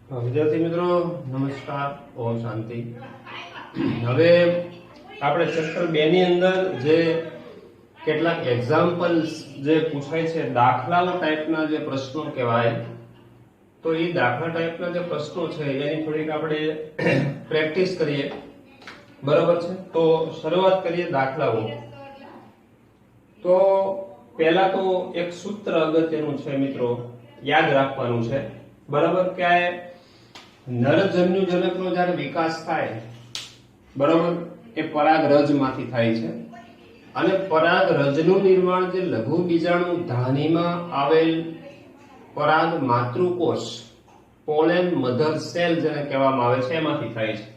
વિદ્યાર્થી મિત્રો નમસ્કાર, ઓમ શાંતિ। હવે આપણે ચેપ્ટર 2 ની અંદર જે કેટલાક એક્ઝામ્પલ્સ જે પૂછાય છે, દાખલાઓ ટાઈપના જે પ્રશ્નો કહેવાય, તો એ દાખલા ટાઈપના જે પ્રશ્નો છે એની થોડીક આપણે પ્રેક્ટિસ કરીએ, બરાબર છે। તો શરૂઆત કરીએ દાખલાઓ। તો પહેલા તો એક સૂત્ર અગત્યનું છે મિત્રો, યાદ રાખવાનું છે, બરાબર। કે નરજન્યુજનકનો જ્યારે વિકાસ થાય, બરાબર, એ પરાગરજમાંથી થાય છે અને પરાગરજનું નિર્માણ જે લઘુ બીજાણુ ધાનીમાં આવેલ પરાગ માતૃકોષ, પોલેન મધર સેલ જેને કહેવામાં આવે છે, એમાંથી થાય છે।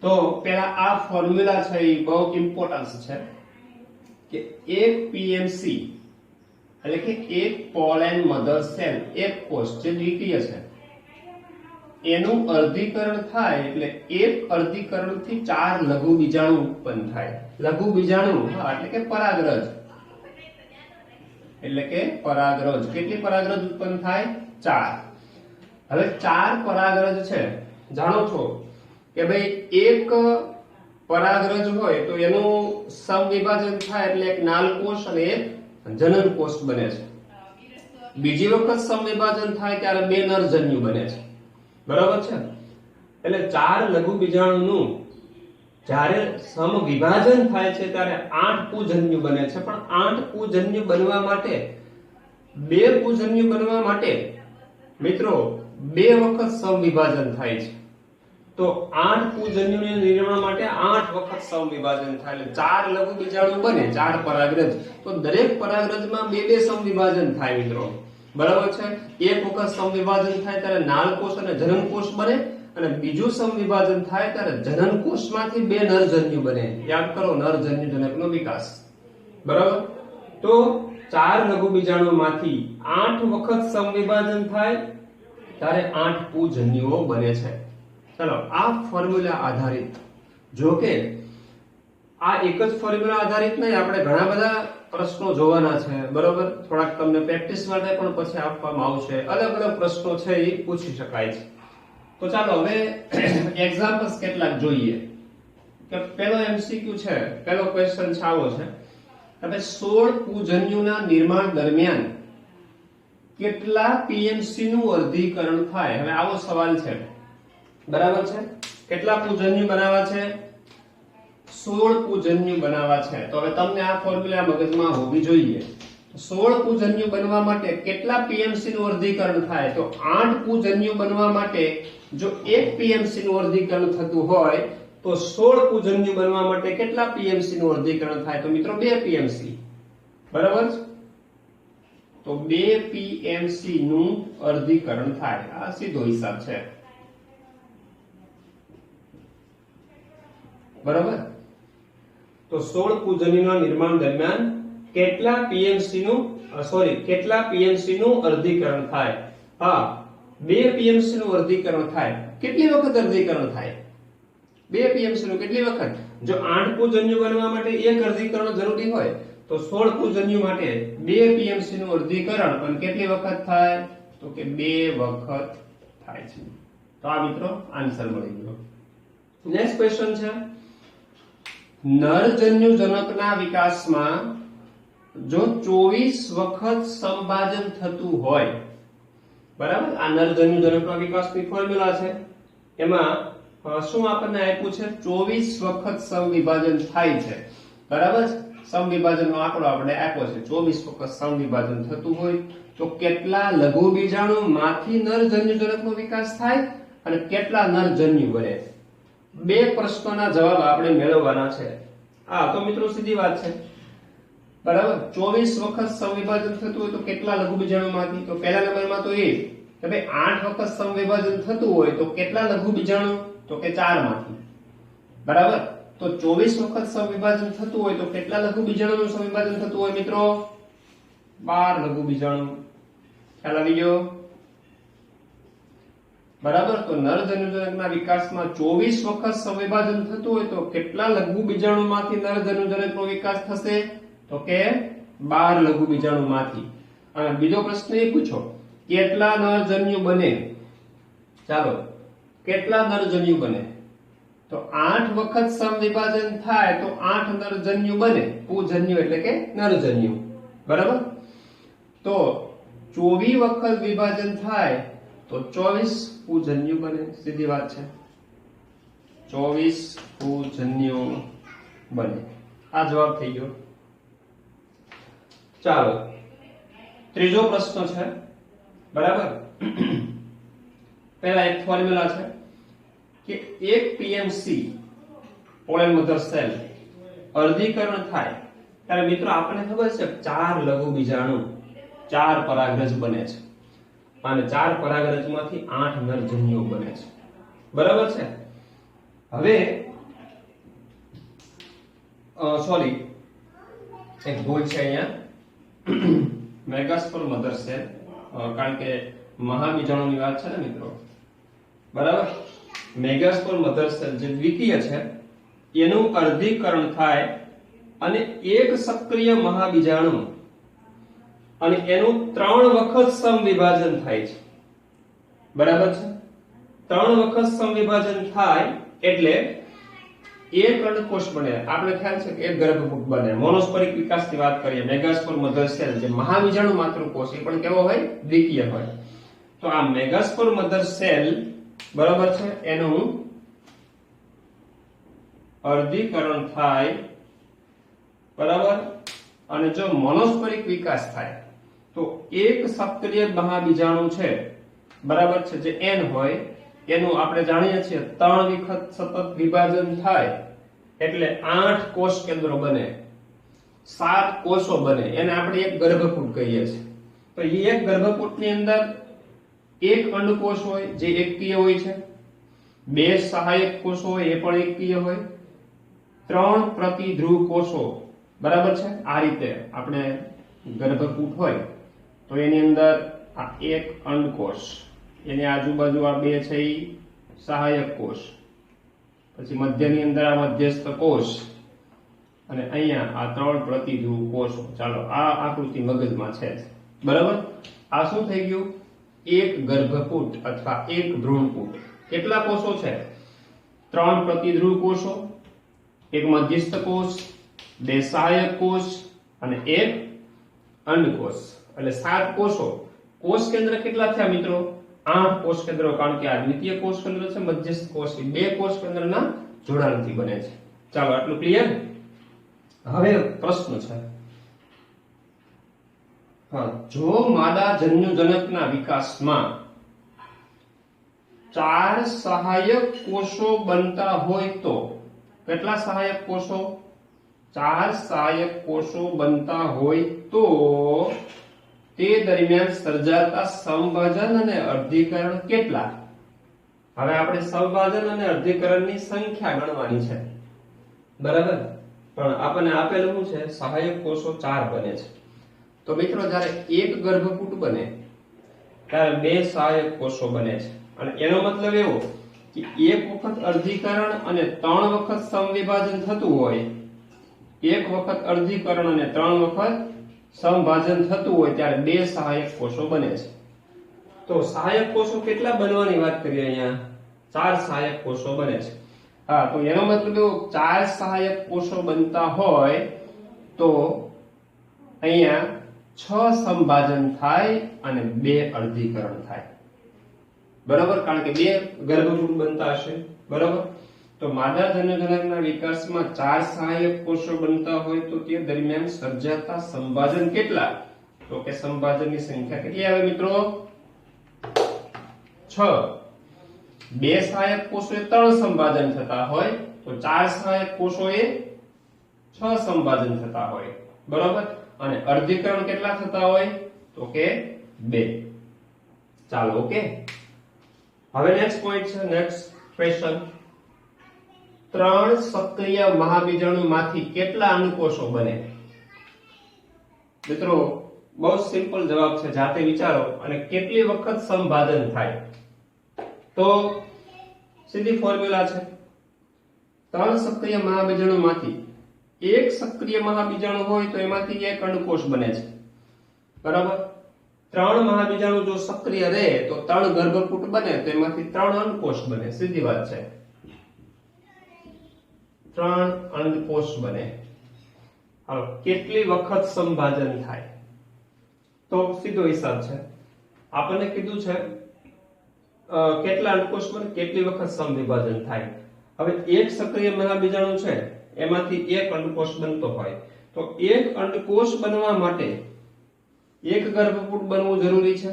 તો પહેલા આ ફોર્મ્યુલા છે એ બહુ ઇમ્પોર્ટન્સ છે કે એક પીએમસી એટલે કે એક પોલેન મધર સેલ, એક કોષ જે દ્વિતીય છે, એનું અર્ધીકરણ થાય એટલે એક અર્ધીકરણથી 4 લઘુ બીજાણુ ઉત્પન્ન થાય। લઘુ બીજાણુ એટલે કે પરાગરજ, એટલે કે પરાગરજ। કેટલી પરાગરજ ઉત્પન્ન થાય? 4। હવે 4 પરાગરજ છે, જાણો છો કે ભાઈ એક પરાગરજ હોય તો એનું સમવિભાજન થાય એટલે એક નાલકોષ અને એક જનન કોષ બને છે। બીજી વખત સમવિભાજન થાય ત્યારે 2 નરજન્યુ બને છે, બરાબર છે। એટલે 4 લઘુ બીજાણુનું જ્યારે સમવિભાજન થાય છે ત્યારે 8 પૂજન્યુ બને છે। પણ 8 પૂજન્યુ બનવા માટે, 2 પૂજન્યુ બનવા માટે મિત્રો 2 વખત સમવિભાજન થાય છે। તો 8 પૂજન્યુના નિર્માણ માટે 8 વખત સમવિભાજન થાય એટલે 4 લઘુ બીજાણુ બને, 4 પરાગરજ। તો દરેક પરાગરજમાં 2 સમવિભાજન થાય મિત્રો, બરાબર છે। એક વખત સમવિભાજન થાય ત્યારે નાલકોષ અને જનનકોષ બને અને બીજું સમવિભાજન થાય ત્યારે જનનકોષમાંથી 2 નરજન્યુ બને। યાદ કરો, નરજન્યુજનકનો વિકાસ, બરાબર। તો 4 લઘુ બીજાણુમાંથી 8 વખત સમવિભાજન થાય ત્યારે 8 પૂજન્યુઓ બને છે। ચલો, આ ફોર્મ્યુલા આધારિત, જો કે આ એક જ ફોર્મ્યુલા આધારિત નહીં, આપણે ઘણા બધા પ્રશ્નો જોવાના છે, બરોબર। થોડાક તમને પ્રેક્ટિસ માટે પણ પછી આપવામાં આવશે, અલગ અલગ પ્રશ્નો છે એ પૂછી શકાય છે। તો ચાલો હવે એક્ઝામ્પલ્સ કેટલાક જોઈએ। કે પહેલો એમસીક્યુ છે, પહેલો ક્વેશ્ચન છે, આવો છે કે 16 પૂજન્યુના નિર્માણ દરમિયાન કેટલા પીએમસી નું વર્ગીકરણ થાય? હવે આવો સવાલ છે, બરાબર છે। કેટલા પૂજન્યુ બનાવવા છે? 16 પૂજન્યુ બનાવવા છે। તો હવે તમને આ ફોર્મ્યુલા મગજમાં હોવી જોઈએ। 16 પૂજન્યુ બનવા માટે કેટલા પીએમસી નું વર્ગીકરણ થાય? તો 8 પૂજન્યુ બનવા માટે જો 1 પીએમસી નું વર્ગીકરણ થતું હોય તો 16 પૂજન્યુ બનવા માટે કેટલા પીએમસી નું વર્ગીકરણ થાય? તો મિત્રો 2 પીએમસી, બરાબર। તો 2 પીએમસી નું વર્ગીકરણ થાય, આ સીધો હિસાબ છે, બરાબર। તો 16 પૂજન્યુના નિર્માણ દરમિયાન કેટલા પીએમસી નું અર્ધીકરણ થાય? હા, 2 પીએમસી નું અર્ધીકરણ થાય। કેટલી વખત અર્ધીકરણ થાય? 2 પીએમસી નું કેટલી વખત? જો 8 પૂજન્યુ બનવા માટે 1 અર્ધીકરણ જરૂરી હોય તો 16 પૂજન્યુ માટે 2 પીએમસી નું અર્ધીકરણ અને કેટલી વખત થાય? તો કે 2 વખત થાય છે। તો આ મિત્રો આન્સર મળી ગયો। નેક્સ્ટ ક્વેશ્ચન છે, નરજન્યુજનકના વિકાસમાં જો 24 વખત સમભાજન થતું હોય, બરાબર, આ નરજન્યુજનકના વિકાસની ફોર્મ્યુલા છે, એમાં શું આપણને આપ્યું છે? 24 વખત સમવિભાજન થાય છે, બરાબર। સમવિભાજનનો આંકડો આપણે આપ્યો છે, 24 વખત સમવિભાજન થતું હોય તો કેટલા લઘુ બીજાણુમાંથી નરજન્યુજનકનો વિકાસ થાય અને કેટલા નરજન્યુ બને? 2 પ્રશ્નોના જવાબ આપણે મેળવવાના છે। હા, તો મિત્રો સીધી વાત છે, બરાબર। 24 વખત સમવિભાજન થતું હોય તો કેટલા લઘુ બીજાણુમાંથી? તો પહેલા નંબરમાં તો એ કે ભાઈ 8 વખત સમવિભાજન થતું હોય તો કેટલા લઘુ બીજાણુ? તો કે 4 માંથી, બરાબર। તો 24 વખત સમવિભાજન થતું હોય તો કેટલા લઘુ બીજાણુનું સમવિભાજન થતું હોય મિત્રો? 12 લઘુ બીજાણુ। ખ્યાલ આવી ગયો, બરાબર। તો નરજન્યુજનકના વિકાસમાં 24 વખત સમવિભાજન થતું હોય તો કેટલા લઘુ બીજાણુમાંથી નરજન્યુજનકનો વિકાસ થશે? તો કે 12 લઘુ બીજાણુમાંથી। અને બીજો પ્રશ્ન એ પૂછો, કેટલા નરજન્યુ બને? ચાલો કેટલા નરજન્યુ બને? તો 8 વખત સમવિભાજન થાય તો 8 નરજન્યુ બને. પુજન્યુ એટલે કે નરજન્યુ, બરાબર? તો 24 વખત વિભાજન થાય તો 24 પુજન્યુ બને. સીધી વાત છે, 24 પુજન્યુ બને. આ જવાબ થઈ ગયો. ચાલો ત્રીજો પ્રશ્ન છે, બરાબર? પહેલા એક ફોર્મ્યુલા છે કે એક પીએમસી પોલેન મધર સેલ અર્ધીકરણ થાય ત્યારે મિત્રો આપણને ખબર છે 4 લઘુ બીજાણુ 4 પરાગરજ બને છે અને 4 પરાગરજમાંથી 8 નરજન્યુઓ બને છે, બરાબર છે? હવે સોરી એક ભૂલ છે અહીંયા, મેગાસ્પોર મધર સેલ, કારણ કે મહાબીજાણુની વાત છે ને મિત્રો, બરાબર? મેગાસ્પોર મધર સેલ જે દ્વિતીય છે એનું અર્ધીકરણ થાય અને એક સક્રિય મહાબીજાણુ અને એનું 3 વખત સમવિભાજન થાય છે, બરાબર છે? 3 વખત સમવિભાજન થાય એટલે એક અંડકોષ બને. આપણે ખ્યાલ છે કે એક ગર્ભપુટ બને. મોનોસ્પોરિક વિકાસની વાત કરીએ, મેગાસ્પોર મધર સેલ જે મહાબીજાણુ માત્ર કોષ એ પણ કેવો હોય? દ્વિતીય હોય. તો આ મેગાસ્પોર મધર સેલ, બરાબર છે, એનું અર્ધીકરણ થાય, બરાબર? અને જો મોનોસ્પોરિક વિકાસ થાય તો એક સક્રિય મહાબીજાણુ છે, બરાબર છે, જે N હોય એનું આપણે જાણીએ છીએ 3 વખત સતત વિભાજન થાય એટલે 8 કોષ કેન્દ્રો બને, 7 કોષો બને. એને આપણે એક ગર્ભકૂટ કહીએ છીએ. તો એ એક ગર્ભકૂટની અંદર એક અંડકોષ હોય જે એકકીય હોય છે, 2 સહાયક કોષો હોય એ પણ એકકીય હોય, 3 પ્રતિધ્રુવ કોષો, બરાબર છે? આ રીતે આપણે ગર્ભકૂટ હોય તો એની અંદર આ એક અંડકોષ, એની આજુબાજુ આ 2 છે ઈ સહાયક કોષ, પછી મધ્યની અંદર આ મધ્યસ્થ કોષ અને અહીંયા આ 3 પ્રતિધ્રુવ કોષો. ચાલો આ આકૃતિ મગજમાં છે, બરાબર? આ શું થઈ ગયું? એક ગર્ભકૂટ અથવા એક ભ્રૂણકૂટ. કેટલા કોષો છે? 3 પ્રતિધ્રુવ કોષો, એક મધ્યસ્થ કોષ, 2 સહાયક કોષ અને એક અંડકોષ, એટલે 7 કોષો. કોષ કેન્દ્ર કેટલા થયા મિત્રો? 8 કોષ કેન્દ્રો, કારણ કે આ દ્વિતીય કોષ કેન્દ્ર છે, મધ્યસ્થ કોષ, 2 કોષ કેન્દ્રના જોડાણથી બને છે. ચાલો આટલું ક્લિયર. હવે પ્રશ્ન છે, હા, જો માદા જન્યુજનકના વિકાસમાં 4 સહાયક કોષો બનતા હોય તો કેટલા સહાયક કોષો? 4 સહાયક કોષો બનતા હોય તો તે દરમિયાન સર્જાતા સમભાજન અને અર્ધીકરણ કેટલા? હવે આપણે સમભાજન અને અર્ધીકરણની સંખ્યા ગણવાની છે, બરાબર? પણ આપણને આપેલું શું છે? સહાયક કોષો 4 બને છે. તો મિત્રો જ્યારે એક ગર્ભકૂટ બને ત્યારે 2 સહાયક કોષો બને છે અને એનો મતલબ એવો કે એક વખત અર્ધીકરણ અને 3 વખત સમવિભાજન થતું હોય, એક વખત અર્ધીકરણ અને 3 વખત સમભાજન થતું હોય ત્યારે 2 સહાયક કોષો બને છે. તો સહાયક કોષો કેટલા બનવાની વાત કરીએ અહીંયા? 4 સહાયક કોષો બને છે. હા, તો એનો મતલબ એવો 4 સહાયક કોષો બનતા હોય તો અહીંયા 6 સમભાજન થાય અને 2 અર્ધીકરણ થાય, બરાબર? કારણ કે 2 ગર્ભકૂટ બનતા હશે, બરાબર? તો માદા જન્યુજનકના વિકાસમાં 4 સહાયક કોષો બનતા હોય તો તે દરમિયાન સર્જાતા સંભાજન કેટલા? તો કે સંભાજનની સંખ્યા કેટલી આવે મિત્રો? 6. 2 સહાયક કોષોએ 3 સંભાજન થતા હોય તો 4 સહાયક કોષોએ 6 સંભાજન થતા હોય, બરાબર? અને અર્ધીકરણ કેટલા થતા હોય? તો કે 2. ચાલો ઓકે. હવે નેક્સ્ટ પોઈન્ટ છે, નેક્સ્ટ ક્વેશ્ચન. 3 સક્રિય મહાબીજાણુમાંથી કેટલા અંડકોષો બને? મિત્રો બહુ સિમ્પલ જવાબ છે, જાતે વિચારો. અને કેટલી વખત સંભાજન થાય? તો સીધી ફોર્મ્યુલા છે, 3 સક્રિય મહાબીજાણુમાંથી એક સક્રિય મહાબીજાણુ હોય તો એમાંથી એક અંડકોષ બને છે, બરાબર? ત્રણ મહાબીજાણુ જો સક્રિય રહે તો 3 ગર્ભકૂટ બને, તો એમાંથી 3 અંડકોષ બને. સીધી વાત છે, 3 અંડકોષ બને. હાલો, કેટલી વખત સંભાજન થાય? તો સીધો હિસાબ છે. આપણને કીધું છે કેટલા અંડકોષ બને, કેટલી વખત સમવિભાજન થાય. હવે એક સક્રિય મહાબીજાણુ છે, એમાંથી એક અંડકોષ બનતો હોય, તો એક અંડકોષ બનવા માટે એક ગર્ભકૂટ બનવું જરૂરી છે.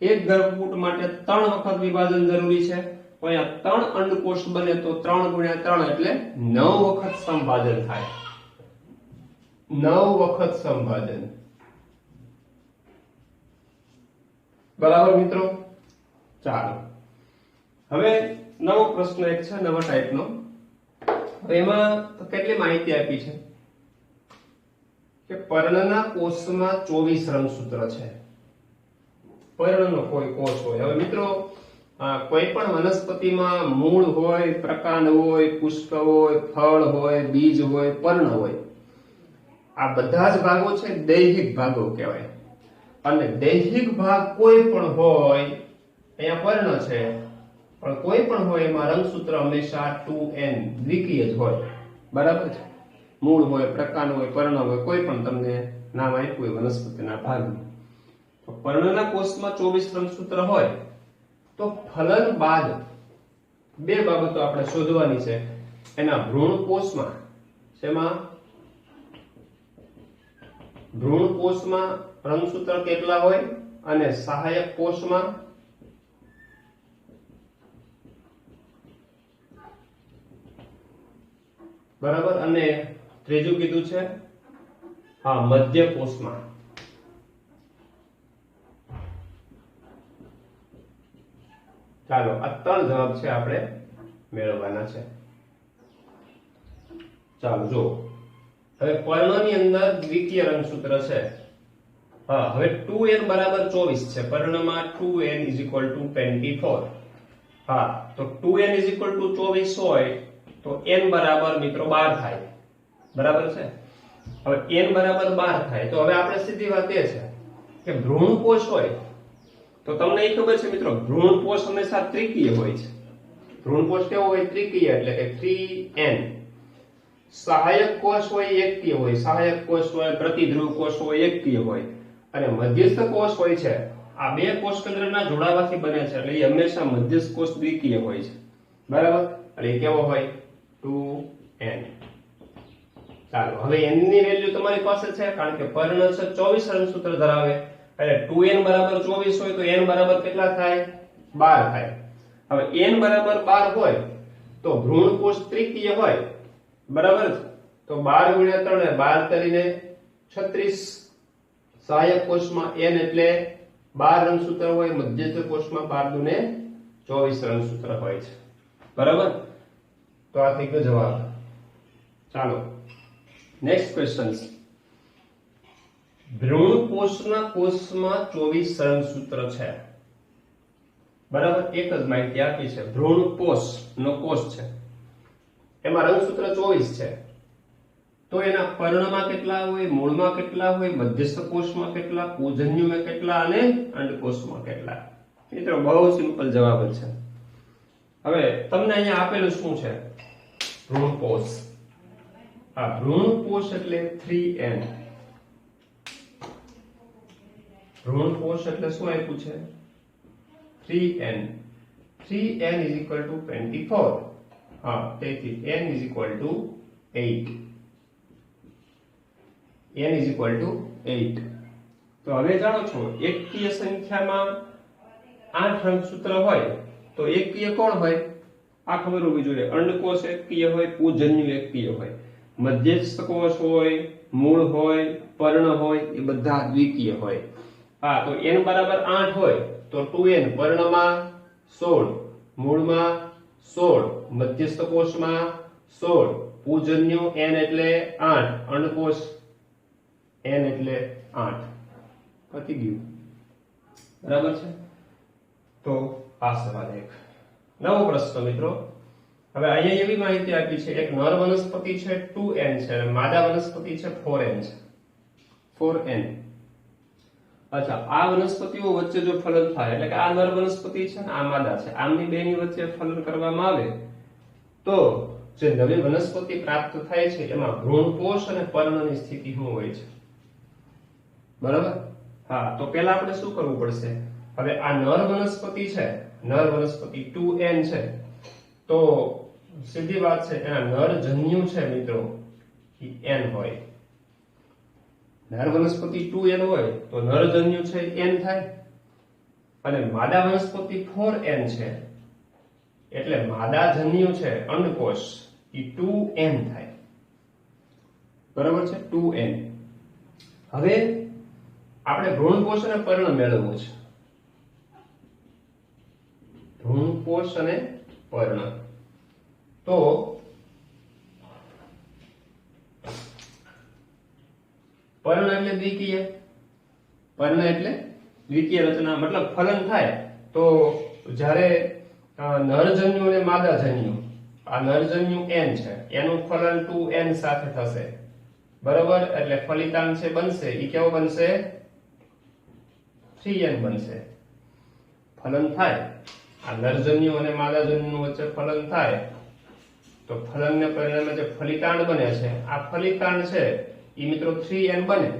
એક ગર્ભકૂટ માટે 3 વખત વિભાજન જરૂરી છે. તો અહીંયા 3 અંડકોષ બને તો 3 × 3 એટલે 9 વખત સંભાજન થાય. 9 વખત સંભાજન. બરાબર મિત્રો? ચાલો, હવે નવો પ્રશ્ન એક છે, નવા ટાઈપનો. હવે એમાં કેટલી માહિતી આપી છે કે પર્ણના કોષમાં 24 રંગસૂત્ર છે. પર્ણનો કોઈ કોષ હોય. હવે મિત્રો, કોઈ પણ વનસ્પતિમાં મૂળ હોય, પ્રકાંડ હોય, પુષ્પ હોય, ફળ હોય, બીજ હોય, પર્ણ હોય, આ બધા જ ભાગો છે દૈહિક ભાગો કહેવાય. અને દૈહિક ભાગ કોઈ પણ હોય, અહીંયા પર્ણ છે, પણ કોઈ પણ હોય એમાં રંગસૂત્ર હંમેશા 2n દ્વિકીય જ હોય. બરાબર છે? મૂળ હોય, પ્રકાંડ હોય, પર્ણ હોય, કોઈ પણ તમને નામ આપ્યું હોય વનસ્પતિના ભાગનું. તો પર્ણના કોષમાં 24 રંગસૂત્ર હોય તો ફલન બાદ બે બાબતો આપણે શોધવાની છે. એના ભ્રૂણ કોષમાં, શેમાં? ભ્રૂણ કોષમાં રંગસૂત્ર કેટલા હોય અને સહાયક કોષમાં બરાબર. અને ત્રીજું કીધું છે મધ્ય કોષમાં. ચાલો, આ 3 જવાબ છે આપણે મેળવવાના છે. ચાલો જો, હવે પર્ણની અંદર દ્વિતીય રંગસૂત્ર છે. હવે 2n બરાબર 24 છે. પર્ણમાં 2n = 24. તો 2n = 24 હોય તો n બરાબર મિત્રો 12 થાય. બરાબર છે? હવે n બરાબર 12 થાય તો હવે આપણે સીધી વાત એ છે કે ભ્રૂણ કોષ હોય તો તમને એ ખબર છે મિત્રો, ભ્રૂણ કોષ હંમેશા ત્રિકીય હોય છે. ભ્રૂણ કોષ કેવો હોય? ત્રિકીય, એટલે કે 3n. સહાયક કોષ હોય એકકીય હોય. સહાયક કોષ હોય, પ્રતિધ્રુવ કોષ હોય એકકીય હોય. અને મધ્યસ્થ કોષ હોય છે, આ બે કોષ કેન્દ્રના જોડાવાથી બને છે, એટલે એ હંમેશા મધ્યસ્થ કોષ દ્વિકીય હોય છે. બરાબર? એટલે એ કેવો હોય? 2n. ચાલો, હવે n ની વેલ્યુ તમારી પાસે છે, કારણ કે પર્ણ છે 24 રંગસૂત્ર ધરાવે, એટલે 2n બરાબર 24 હોય તો n બરાબર કેટલા થાય? 12 થાય. હવે n બરાબર 12 હોય તો ભ્રૂણ કોષ ત્રિકીય હોય. બરાબર? તો 12 × 3 12 તરીને 36. સહાયક કોષમાં n એટલે 12 રંગસૂત્ર હોય, મધ્યસ્થ કોષમાં 12 દુને 24 રંગસૂત્ર હોય છે. બરાબર? તો આ થઈ ગયો જવાબ. ચાલો, નેક્સ્ટ ક્વેશ્ચન. ભ્રૂણ કોષના કોષમાં 24 રંગસૂત્ર છે. બરાબર? એક જ માહિતી આપી છે. ભ્રૂણ કોષનો કોષ છે, એમાં રંગસૂત્ર 24 છે. તો એના પર્ણમાં કેટલા હોય, મૂળમાં કેટલા હોય, મધ્યસ્થ કોષમાં કેટલા, પૂજન્યુમાં કેટલા અને અંડકોષમાં કેટલા? મિત્રો બહુ સિમ્પલ જવાબ છે. હવે તમને અહીંયા આપેલું શું છે? ભ્રૂણ કોષ. ભ્રૂણ કોષ એટલે 3n. ભ્રૂણ કોષ એટલે શું આપ્યું છે? 3n. 3n = 24. તેથી n = 8. n = 8. તો હવે જાણો છો, એકકીય સંખ્યામાં 8 રંગસૂત્ર હોય તો એકકીય કોણ હોય? આ ખબર હોવી જોઈએ. અંડકોષ એકકીય હોય, પૂજન્યુ એકકીય હોય, મધ્યસ્થ કોષ હોય, મૂળ હોય, પર્ણ હોય, એ બધા દ્વિકીય હોય. તો n બરાબર 8 હોય તો 2n પર્ણમાં 16, મૂળમાં 16, મધ્યસ્થ કોષમાં 16, પૂજન્યુ n એટલે 8, અંડકોષ n એટલે 8. પતી ગયું. બરાબર છે? તો આ સવાલ એક. નવો પ્રશ્ન મિત્રો. હવે અહીંયા એવી માહિતી આપી છે, એક નર વનસ્પતિ છે 2n છે અને માદા વનસ્પતિ છે 4n છે. 4n. અચ્છા, આ વનસ્પતિઓ વચ્ચે જો ફલન થાય એટલે કે આ નર વનસ્પતિ છે ને આ માદા છે, આમની બેની વચ્ચે ફલન કરવામાં આવે તો જે નવી વનસ્પતિ પ્રાપ્ત થાય છે એમાં ભ્રૂણપોષ અને પર્ણની સ્થિતિ શું હોય છે? બરાબર. હા, તો પહેલા આપણે શું કરવું પડશે? હવે આ નર વનસ્પતિ છે, નર વનસ્પતિ 2n છે, તો સીધી વાત છે એના નર જન્યુ છે મિત્રો એ n હોય. નર વનસ્પતિ 2n હોય તો નર જન્યુ છે n થાય, અને માદા વનસ્પતિ 4n છે એટલે માદા જન્યુ છે અંડકોષ એ 2n થાય. બરાબર છે, 2n. હવે આપણે ભ્રૂણપોષ અને પર્ણ મેળવવું છે. ભ્રૂણપોષ અને પર્ણ. તો પર્ણ એટલે દ્વિકીય, પર્ણ એટલે દ્વિકીય રચના, મતલબ ફલન થાય તો જ્યારે નરજન્યુ અને માદાજન્યુ, આ નરજન્યુ n છે એનું ફલન 2n સાથે થશે. બરાબર, એટલે ફલિતાંશ છે બનશે ઈ કેવો બનશે? 3n બનશે. ફલન થાય આ નરજન્યુ અને માદાજન્યુ વચ્ચે ફલન થાય તો ફલનને પરિણામે જે ફલિતાંડ બને છે આ ફલિતાંડ છે ઈ મિત્રો 3n બને.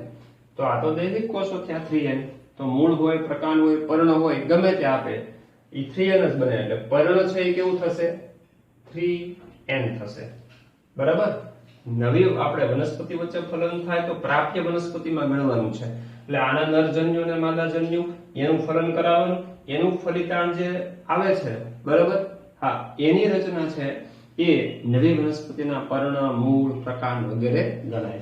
તો આ તો દૈહિક કોષો થયા 3n, તો મૂળ હોય, પ્રકાંડ હોય, પર્ણ હોય, ગમે તે આપે ઈ 3n જ બને. એટલે પર્ણ છે એ કેવું થશે? 3n થશે. બરાબર. નવી આપણે વનસ્પતિ વચ્ચે ફલન થાય તો પ્રાપ્ય વનસ્પતિમાં મેળવવાનું છે. એટલે આના નરજન્યુ અને માદાજન્યુ એનું ફલન કરાવવાનું, એનું ફલિતાંડ જે આવે છે, બરાબર, હા, એની રચના છે એ નવી વનસ્પતિના પર્ણ, મૂળ, પ્રકાંડ વગેરે ગણાય.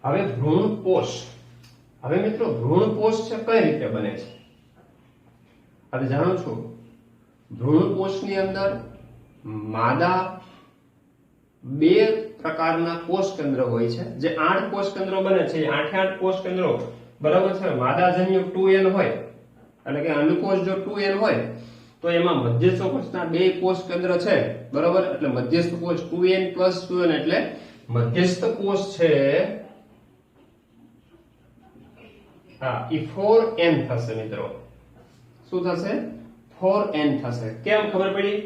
હવે ભ્રૂણપોષ. હવે મિત્રો ભ્રૂણપોષ છે કઈ રીતે બને છે? હવે જાણો છો, ભ્રૂણપોષની અંદર માદા 2 પ્રકારના કોષ કેન્દ્ર હોય છે. જે 8 કોષ કેન્દ્રો બને છે એ 8 કોષ કેન્દ્રો, બરાબર છે, માદાજન્યુ 2n હોય એટલે કે અંડકોષ જો 2n હોય તો એમાં મધ્યસ્થ કોષના 2 કોષ કેન્દ્ર છે. બરાબર, એટલે મધ્યસ્થ કોષ 2n + 2n એટલે મધ્યસ્થ કોષ છે હા ઈ 4n થશે મિત્રો. શું થશે? 4n થશે. કેમ ખબર પડી?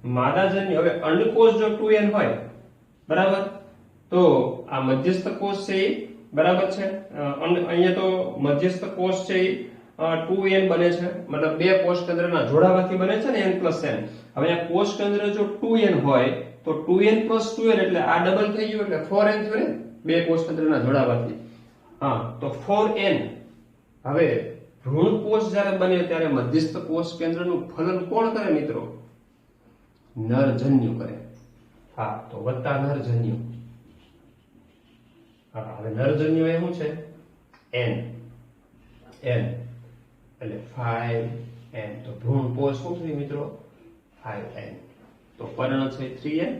માદાજન્યુ, હવે અંડકોષ જો 2n હોય, બરાબર, તો આ મધ્યસ્થ કોષ છે એ, બરાબર છે, અહીંયા તો મધ્યસ્થ કોષ છે એ 2n બને છે, મતલબ 2 કોષ કેન્દ્રના જોડાવાથી બને છે ને n + n. હવે આ કોષ કેન્દ્ર જો 2n હોય તો 2n + 2n એટલે આ ડબલ થઈ ગયું એટલે 4n થયું ને, 2 કોષ કેન્દ્રના જોડાવાથી. હા, તો 4n. હવે ભ્રૂણપોષ જ્યારે બને ત્યારે મધ્યસ્થ કોષ કેન્દ્રનું ફલન કોણ કરે મિત્રો? નરજન્યુ કરે. હા, તો વત્તા નરજન્યુ. હા, હવે નરજન્યુ એ શું છે? n એટલે 5n. તો ભ્રૂણપોષ શું થયું મિત્રો? 5n. તો પર્ણ છે 3n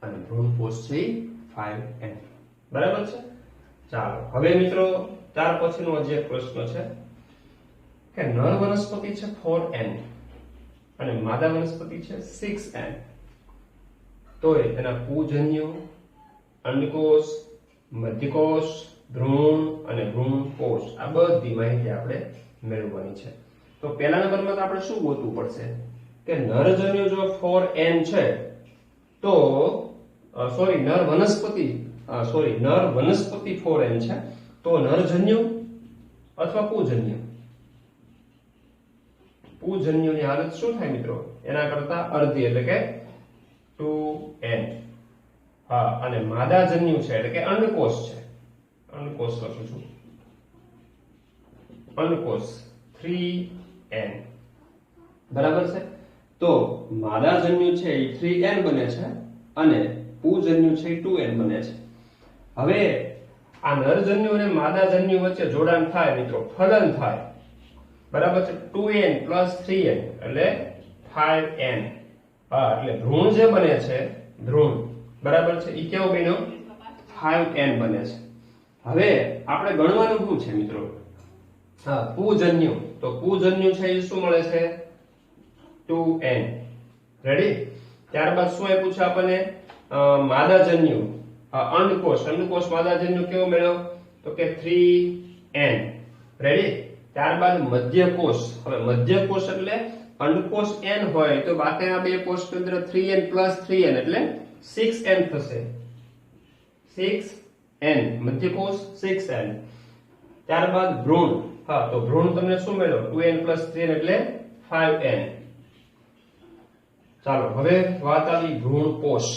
અને ભ્રૂણપોષ છે 5n. બરાબર છે. ચાલો હવે મિત્રો ત્યાર પછીનો જે પ્રશ્ન છે કે નર વનસ્પતિ છે 4n અને માદા વનસ્પતિ છે 6n. તો એના પૂજન્યુ, અંડકોષ, મધ્યકોષ, ભ્રૂણ અને ભ્રૂણપોષ આ બધી માહિતી આપણે મેળવવાની છે. તો પહેલા નંબરમાં તો આપણે શું ગોતવું પડશે કે નરજન્યુ જો 4n છે તો નર વનસ્પતિ 4n છે તો નરજન્યુ અથવા પૂજન્યુની હાલત શું થાય મિત્રો? એના કરતા અડધી એટલે કે 2n. હા, અને માદાજન્યુ છે એટલે કે અંડકોષ છે, અંડકોષ લખું છું, અંડકોષ 3n. બરાબર છે. તો માદાજન્યુ છે એ 3n બને છે અને પૂજન્યુ છે એ 2n બને છે. હવે આ નરજન્યુ અને માદાજન્યુ વચ્ચે જોડાણ થાય મિત્રો, ફલન થાય, બરાબર છે, 2n + 3n એટલે 5n. હા, એટલે ભ્રૂણ જે બને છે, ભ્રૂણ, બરાબર છે, ઈ કેવો બન્યો? 5n બને છે. હવે આપણે ગણવાનું શું છે મિત્રો? હા, પૂજન્યુ. તો પૂજન્યુ છે એ શું મળે છે? 2n. રેડી? ત્યારબાદ શું આપ્યું છે આપણને? માદાજન્યુ, અંડકોષ માદાજન્યુ કેવો મળ્યો? તો કે 3n. રેડી? ત્યારબાદ મધ્યકોષ. હવે મધ્યકોષ એટલે અંડકોષ n હોય તો બાકીના બે કોષ કેન્દ્ર 3n + 3n એટલે 6n થશે. 6n મધ્યકોષ 6n. ત્યારબાદ ભ્રૂણ. હા, તો ભ્રૂણ તમને શું મળ્યો? 2n + 3n એટલે 5n. ચાલો હવે વાત આવી ભ્રૂણ કોષ.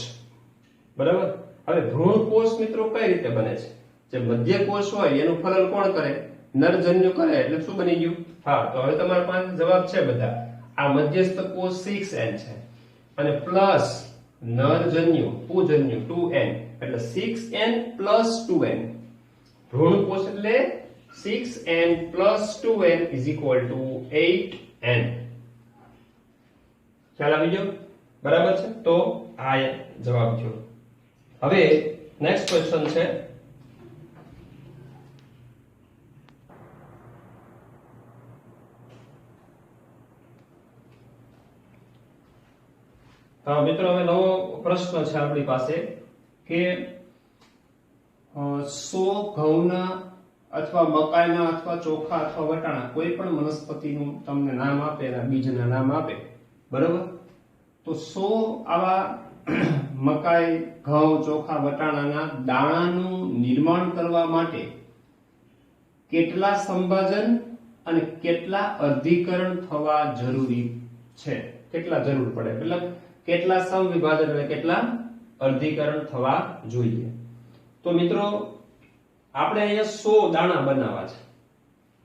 બરાબર. હવે ભ્રૂણ કોષ મિત્રો કઈ રીતે બને છે? જે મધ્યકોષ હોય એનું ફલન કોણ કરે? નરજન્યુ કરે. એટલે શું બની ગયું? હા, તો હવે તમારા પાસે જવાબ છે બધા. આ મધ્યસ્થ કોષ 6n છે અને પ્લસ નરજન્યુ પુજન્યુ 2n એટલે 6n + 2n. ભ્રૂણ કોષ એટલે 6n + 2n = 8n. ખ્યાલ આવી ગયો? બરાબર છે. તો આ જવાબ થયો. હવે નેક્સ્ટ ક્વેશ્ચન છે મિત્રો હવે નવો પ્રશ્ન છે આપણી પાસે કે 100 ઘઉંના અથવા મકાઈના અથવા ચોખા અથવા વટાણા કોઈ પણ વનસ્પતિનું તમને નામ આપે, એના બીજના નામ આપે, બરાબર? તો 100 આવા મકાઈ, ઘઉં, ચોખા, વટાણાના દાણાનું નિર્માણ કરવા માટે કેટલા સંભાજન અને કેટલા અર્ધીકરણ થવા જરૂરી છે? કેટલા જરૂર પડે? મતલબ કેટલા સમવિભાજન અને કેટલા અર્ધીકરણ થવા જોઈએ? તો મિત્રો આપણે અહીંયા 100 દાણા બનાવવા છે,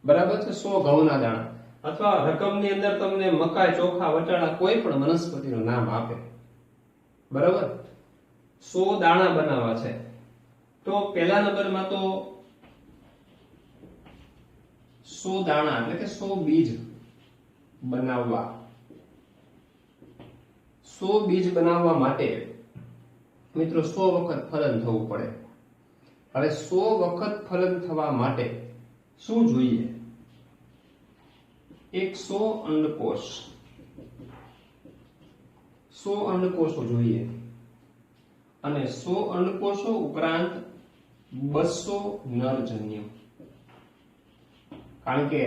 બરાબર છે? 100 ઘઉંના દાણા અથવા રકમની અંદર તમને મકાઈ, ચોખા, વટાણા કોઈ પણ વનસ્પતિનું નામ આપે, બરાબર? 100 દાણા બનાવવા છે. તો પહેલા નંબરમાં તો 100 દાણા એટલે કે 100 બીજ બનાવવા. 100 બીજ બનાવવા માટે મિત્રો 100 વખત ફલન થવું પડે. હવે 100 વખત ફલન થવા માટે શું જોઈએ? 100 અંડકોષ. 100 અંડકોષો જોઈએ અને 100 અંડકોષો ઉપરાંત 200 નરજન્યુ. કારણ કે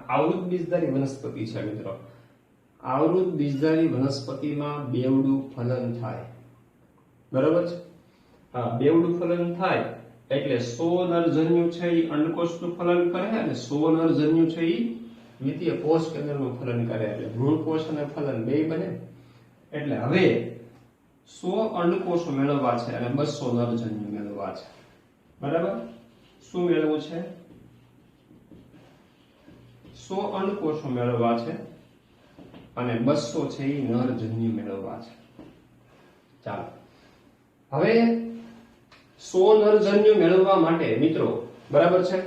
આવૃત બીજધારી વનસ્પતિ છે મિત્રો. આવૃત બીજધારી વનસ્પતિમાં બેવડું ફલન થાય, બરાબર છે? હા, બેવડું ફલન થાય એટલે 100 નરજન્યુ છે એ અંડકોષનું ફલન કરે અને 100 નરજન્યુ છે એ દ્વિતીય કોષ કેન્દ્રનું ફલન કરે. એટલે ભ્રૂણ કોષ અને ફલન બે બને. એટલે હવે 100 અંડકોષો મેળવવા છે અને 200 નરજન્યુ મેળવવા છે, બરાબર? શું મેળવવું છે? 100 અંડકોષો મેળવવા છે અને 200 છે એ નરજન્યુ મેળવવા છે. ચાલો હવે 100 નરજન્યુ મેળવવા માટે મિત્રો, બરાબર છે,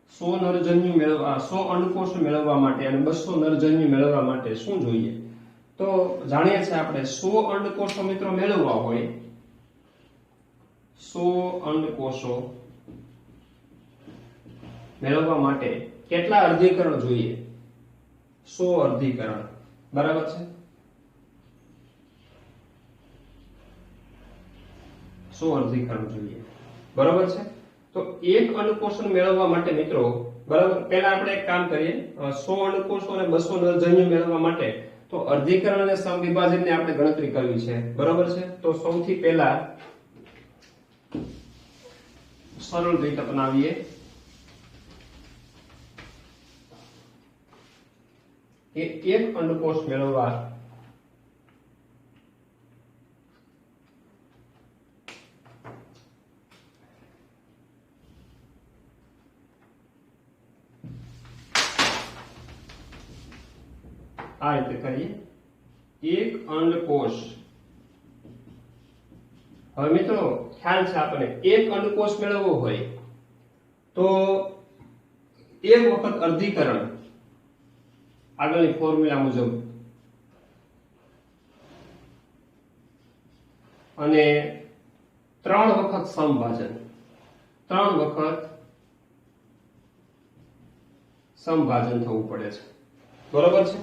100 નરજન્યુ મેળવવા, 100 અંડકોષો મેળવવા માટે અને 200 નરજન્યુ મેળવવા માટે શું જોઈએ? તો જાણીએ છીએ આપણે 100 અંડકોષો મિત્રો મેળવવા હોય, 100 અંડકોષો મેળવવા માટે કેટલા અર્ધીકરણ જોઈએ? 100 અર્ધીકરણ, બરાબર છે? 100 અર્ધીકરણ જોઈએ, બરાબર છે? તો એક અંડકોષ મેળવવા માટે મિત્રો, બરાબર, પહેલા આપણે એક કામ કરીએ. 100 અંડકોષો અને 200 નરજન્યુ મેળવવા માટે તો અર્ધીકરણ અને સમવિભાજનની આપણે ગણતરી કરવી છે, બરાબર છે? તો સૌથી પહેલા સરળ રીત અપનાવીએ. એક અંડકોષ મેળવવા આ રીતે કરીએ. એક અંડકોષ. હવે મિત્રો ખ્યાલ છે આપણને, એક અંડકોષ મેળવવો હોય તો એક વખત અર્ધીકરણ આગળની ફોર્મ્યુલા મુજબ અને 3 વખત સમભાજન. 3 વખત સમભાજન થવું પડે છે, બરોબર છે?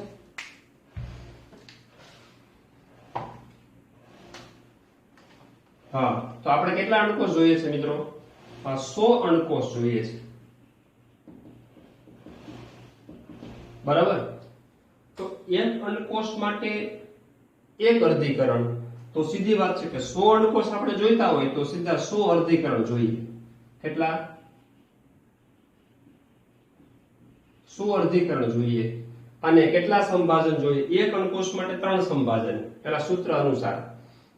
હા, તો આપણે કેટલા અંડકોષ જોઈએ છે મિત્રો? 100 અંડકોષ જોઈએ છે, બરાબર. તો એક અંડકોષ માટે એક અર્ધીકરણ, તો સીધી વાત છે કે 100 અંડકોષ આપણે જોઈતા હોય તો સીધા 100 અર્ધીકરણ જોઈએ. કેટલા? 100 અર્ધીકરણ જોઈએ. અને કેટલા સંભાજન જોઈએ? એક અંડકોષ માટે 3 સંભાજન પેલા સૂત્ર અનુસાર,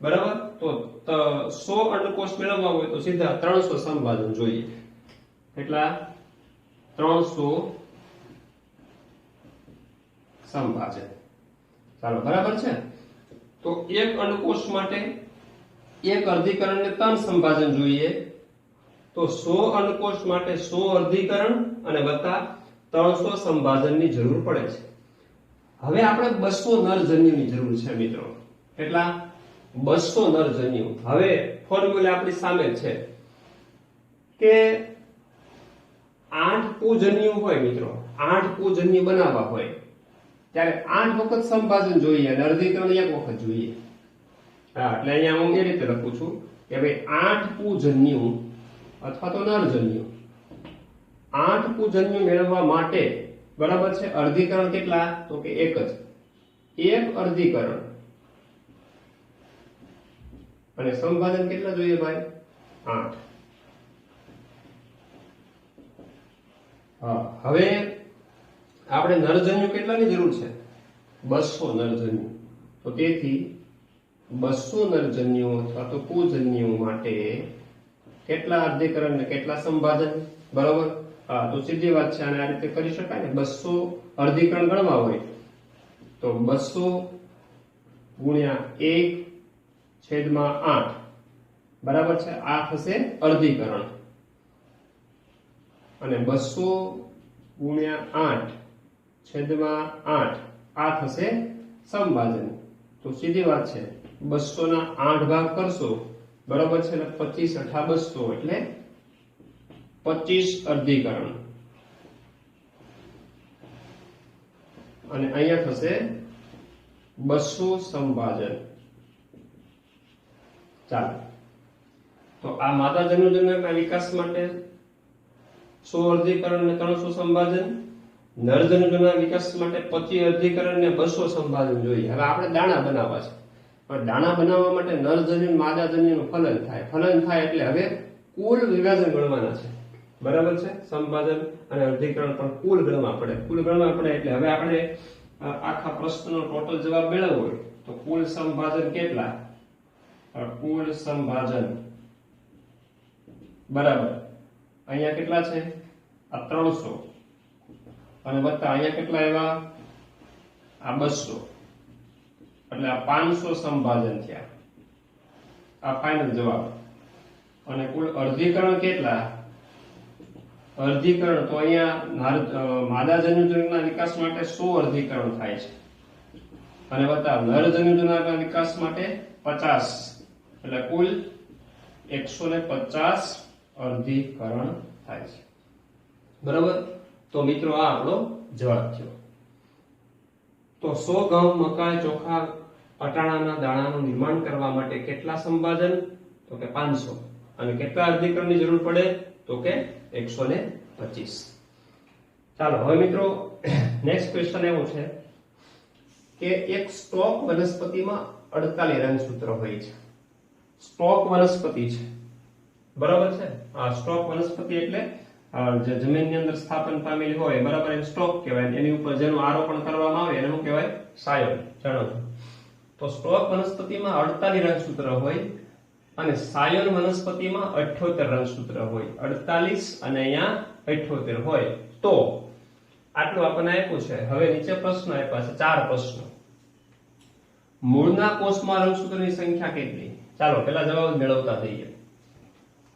બરાબર. તો 100 અંડકોષ મેળવવા હોય તો સીધા 300 સંભાજન જોઈએ. કેટલા? 300 સંભાજન. ચાલો, બરાબર છે. તો એક અંડકોષ માટે એક અર્ધીકરણ ને 3 સંભાજન જોઈએ, તો 100 અંડકોષ માટે 100 અર્ધીકરણ અને વત્તા 300 સંભાજનની જરૂર પડે છે. હવે આપણે 200 નરજન્યુની જરૂર છે મિત્રો. કેટલા? 200 નરજન્યુ. હવે ફોર્મ્યુલા આપણી સામે છે કે 8 પૂજન્યુ હોય મિત્રો, 8 પૂજન્યુ બનાવવા હોય ત્યારે 8 વખત સંભાજન જોઈએ અને અર્ધીકરણ એક વખત જોઈએ. હા, એટલે અહીંયા હું એ રીતે લખું છું કે ભાઈ 8 પૂજન્યુ અથવા તો નરજન્યુ, 8 પૂજન્યુ મેળવવા માટે, બરાબર છે, અર્ધીકરણ કેટલા? તો કે એક જ, એક અર્ધીકરણ અને સંભાજન કેટલા જોઈએ ભાઈ? 8. હા, હવે આપણે નરજન્યુ કેટલાની જરૂર છે? 200 નરજન્યુ. તો તેથી 200 નરજન્યુ અથવા તો પૂજન્યુ માટે કેટલા અર્ધીકરણ ને કેટલા સંભાજન? બરાબર. હા, તો સીધી વાત છે, આને આ રીતે કરી શકાય ને. 200 અર્ધીકરણ ગણવા હોય તો 200 ગુણ્યા 1/8, બરાબર છે, આ થશે અર્ધીકરણ. અને 200 ગુણ્યા 8/8 આ થશે સંભાજન. તો સીધી વાત છે, 200 ના 8 ભાગ કરશો, બરાબર છે, એટલે 25 × 200 એટલે 25 અર્ધીકરણ. અને અહીંયા થશે 200 સંભાજન. ચાલો, તો આ માદા જન્યુજનકના વિકાસ માટે 100 અર્ધીકરણ ને 300 સંભાજન, નર જન્યુજનકના વિકાસ માટે 25 અર્ધીકરણ ને 200 સંભાજન જોઈએ. હવે આપણે દાણા બનાવવા છે, પણ દાણા બનાવવા માટે નર જન્યુ માદા જન્યુનું ફલન થાય. ફલન થાય એટલે હવે કુલ વિભાજન ગણવાના છે, બરાબર છે. સંભાજન અને અર્ધીકરણ પણ કુલ ગણવા પડે. કુલ ગણવા પડે એટલે હવે આપણે આખા પ્રશ્નનો ટોટલ જવાબ મેળવવો હોય તો કુલ સંભાજન કેટલા? કુલ સંભાજન બરાબર અહીંયા કેટલા છે? આ 300 અને વત્તા અહીંયા કેટલા આવ્યા? આ 200, એટલે આ 500 સંભાજન થયા. આ ફાઇનલ જવાબ. અને કુલ અર્ધીકરણ કેટલા? અર્ધીકરણ તો અહીંયા માદા જન્યુજનકના વિકાસ માટે 100 અર્ધીકરણ થાય છે અને વત્તા નર જન્યુજનકના વિકાસ માટે 50, એટલે કુલ 150 અર્ધીકરણ થાય છે, બરાબર. તો મિત્રો આ આપણો જવાબ થયો. તો 100 ઘઉં, મકાઈ, ચોખા, અટાણાના દાણાનું નિર્માણ કરવા માટે કેટલા સંભાજન? તો કે 500. અને કેટલા અર્ધીકરણની જરૂર પડે? તો કે 125. ચાલો, હવે મિત્રો નેક્સ્ટ ક્વેશ્ચન એવું છે કે એક સ્ટોક વનસ્પતિમાં 48 રંગસૂત્ર હોય છે. સ્ટોક વનસ્પતિ છે, બરાબર છે. આ સ્ટોક વનસ્પતિ એટલે જે જમીનની અંદર સ્થાપન પામેલી હોય, બરાબર, એને સ્ટોક કહેવાય. એની ઉપર જેનું આરોપણ કરવામાં આવે એને શું કહેવાય? સાયન. જાણો છો. તો સ્ટોક વનસ્પતિમાં 48 રંગસૂત્ર હોય અને સાયન વનસ્પતિમાં 78 રંગસૂત્ર હોય. 48 અને અહીંયા 78 હોય. તો આટલું આપણને આપ્યું છે. હવે નીચે પ્રશ્ન આપ્યા છે, 4 પ્રશ્નો. મૂળના કોષમાં રંગસૂત્રની સંખ્યા કેટલી? ચાલો પહેલા જવાબ મેળવતા જઈએ.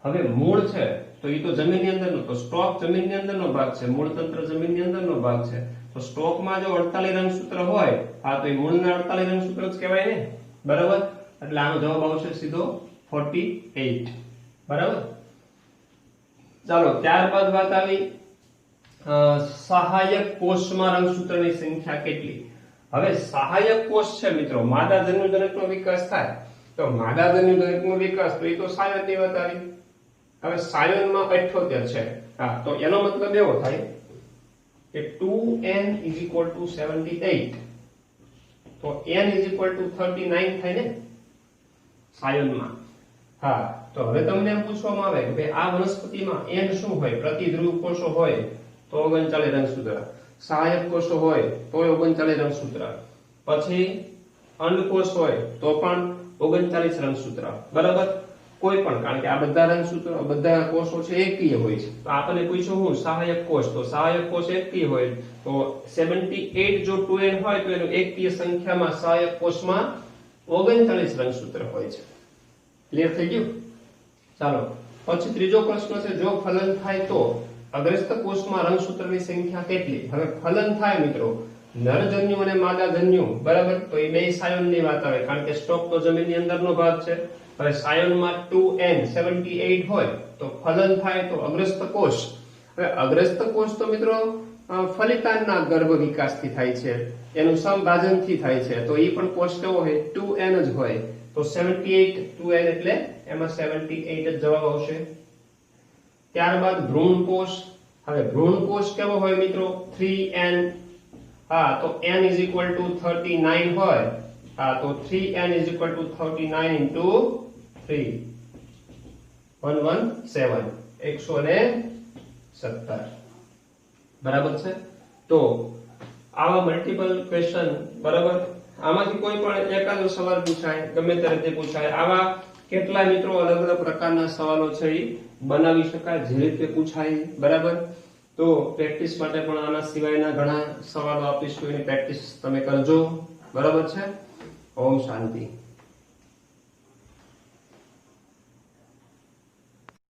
હવે મૂળ છે તો એ તો જમીનની અંદરનો, તો સ્ટોક જમીનની અંદરનો ભાગ છે, મૂળ તંત્ર જમીનની અંદરનો ભાગ છે. તો સ્ટોકમાં જો 48 રંગસૂત્ર હોય, હા, તો એ મૂળના 48 રંગસૂત્ર જ કહેવાય ને, બરાબર. એટલે આનો જવાબ આવશે સીધો 48, બરાબર. ચાલો, ત્યારબાદ વાત આવી સહાયક કોષમાં રંગસૂત્રની સંખ્યા કેટલી? હવે સહાયક કોષ છે મિત્રો, માદા જન્યુજનકનો વિકાસ થાય તો માદા જન્યુજનકનો વિકાસ તો એ તો સાયનની વાત આવી, હવે સાયનમાં 78 છે હા તો એનો મતલબ એવો થાય કે 2n = 78 તો n = 39 થાય ને સાયનમાં હા તો હવે તમને એમ પૂછવામાં આવે કે ભાઈ આ વનસ્પતિમાં n શું હોય પ્રતિધ્રુવ કોષો હોય તો 39 રંગસૂત્ર સહાયક કોષો હોય તો 39 રંગસૂત્ર પછી અંડકોષ હોય તો પણ 39 રંગસૂત્ર બરાબર કોઈ પણ કારણ કે આ બધા રંગસૂત્રો બધા કોષો છે એકકીય હોય છે તો આપણને પૂછ્યું હું સહાયક કોષ તો સહાયક કોષ એકકીય હોય તો 78 જો 2n હોય તો એનું એકકીય સંખ્યામાં સહાયક કોષમાં 39 રંગસૂત્ર હોય છે ક્લિયર થઈ ગયું ચાલો પછી ત્રીજો પ્રશ્ન છે જો ફલન થાય તો અગ્રસ્ત કોષમાં રંગસૂત્રની સંખ્યા કેટલી હવે ફલન થાય મિત્રો નરજન્યુ અને માદાજન્યુ બરાબર તો એ બે સાયનની વાત આવે કારણ કે સ્ટોક તો જમીનની અંદરનો ભાગ છે હવે સાયનમાં 2n 78 હોય તો ફલન થાય તો અગ્રસ્ત કોષ હવે અગ્રસ્ત કોષ તો મિત્રો ફલિતાંડના ગર્ભ વિકાસથી થાય છે એનું સમભાજનથી થાય છે તો એ પણ કોષ કેવો હોય 2n જ હોય તો 78 2n એટલે એમાં 78 જ જવાબ આવશે ત્યારબાદ ભ્રૂણ કોષ હવે ભ્રૂણ કોષ કેવો હોય મિત્રો 3n હા તો n = 39 હોય હા તો 3n = 39 * 3 117 બરાબર છે તો આવા મલ્ટીપલ ક્વેશ્ચન બરાબર આમાંથી કોઈ પણ એકાદો સવાલ પૂછાય ગમે તે રીતે પૂછાય આવા કેટલા મિત્રો અલગ અલગ પ્રકારના સવાલો છે એ બનાવી શકાય જે રીતે પૂછાય બરાબર તો પ્રેક્ટિસ માટે પણ આના સિવાયના ઘણા સવાલો આપીશું એની પ્રેક્ટિસ તમે કરજો બરાબર છે ઓમ શાંતિ